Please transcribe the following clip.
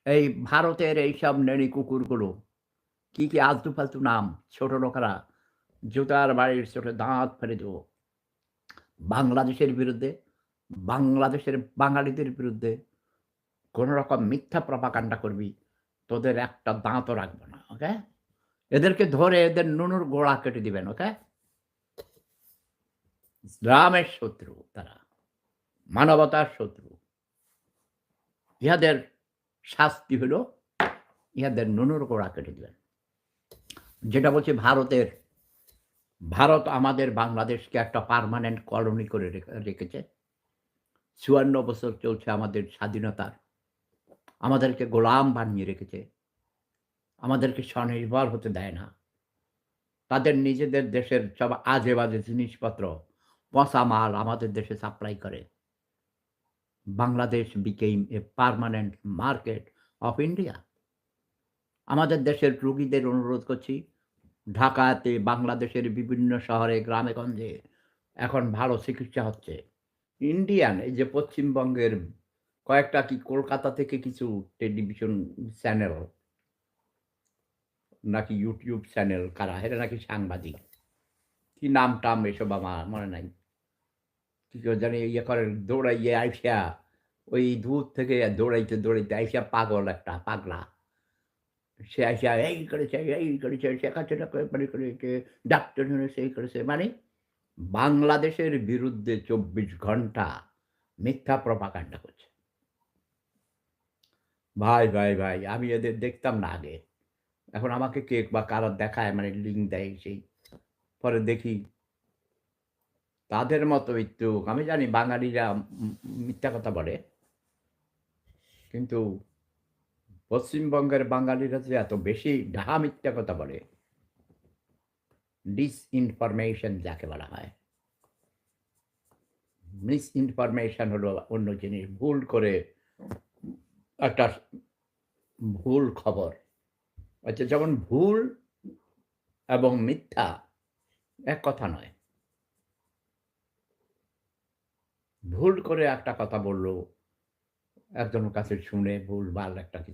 এই ভারতের এইসব নেড়ি কুকুরগুলো কি আলতু-ফালতু নাম, ছোট লোকেরা জুতার বাড়ির চোটে দাঁত ফেলে দেব। বাংলাদেশের বিরুদ্ধে, বাংলাদেশের বাঙালিদের বিরুদ্ধে কোন রকম মিথ্যা প্রপাগান্ডা করবি, তোদের একটা দাঁতও রাখব না। ওকে? এদেরকে ধরে এদের নুনুর গোড়া কেটে দিবেন। ওকে? ইসলামের শত্রু তারা, মানবতার শত্রু। ইহাদের শাস্তি হলো ইহাদের নুনুর গোড়া কেটে দিবেন। যেটা বলছি ভারত আমাদের বাংলাদেশকে একটা পার্মানেন্ট কলোনি করে রেখেছে। ৫৪ বছর চলছে আমাদের স্বাধীনতার। আমাদেরকে গোলাম বানিয়ে রেখেছে। আমাদেরকে স্বনির্ভর হতে দেয় না। তাদের নিজেদের দেশের সব আজে-বাজে জিনিসপত্র, পচা মাল আমাদের দেশে সাপ্লাই করে। Bangladesh became a permanent market of India. আমাদের দেশের রোগীদের অনুরোধ করছি, ঢাকাতে বাংলাদেশের বিভিন্ন শহরে গ্রামে-গঞ্জে এখন ভালো চিকিৎসা হচ্ছে। ইন্ডিয়ান এই যে পশ্চিমবঙ্গের কয়েকটা কলকাতা থেকে কিছু টেলিভিশন চ্যানেল নাকি ইউটিউব চ্যানেল কারা এরা নাকি সাংবাদিক। কি নাম-টাম এসব আমার মনে নাই। কি করে জানি ইয়ে করে দৌড়াইয়ে আইসা ওই দূর থেকে দৌড়াইতে আইসা পাগল একটা পাগলা। সে আইসা এই করেছে, শেখ হাসিনা করেছে, ডাক্তার ইউনূস এই করেছে। মানে বাংলাদেশের বিরুদ্ধে ২৪ ঘন্টা মিথ্যা প্রপাগান্ডা করছে। ভাই আমি এদের দেখতাম না আগে। এখন আমাকে কে বা কারা দেখায় মানে লিঙ্ক দেয় সেই। পরে দেখি তাদের মতো একটু আমি জানি বাঙালিরা মিথ্যা কথা বলে। কিন্তু পশ্চিমবঙ্গের বাঙালিরা যে এত বেশি ডাহা মিথ্যা কথা বলে, ডিসইনফরমেশন যাকে বলা হয়। মিসইনফরমেশন হলো অন্য জিনিস। ভুল করে একটা ভুল খবর। আচ্ছা যেমন ভুল এবং মিথ্যা এক কথা নয়। ভুল করে একটা কথা বলল, একজনের কাছে শুনে ভুলভাল একটা কিছু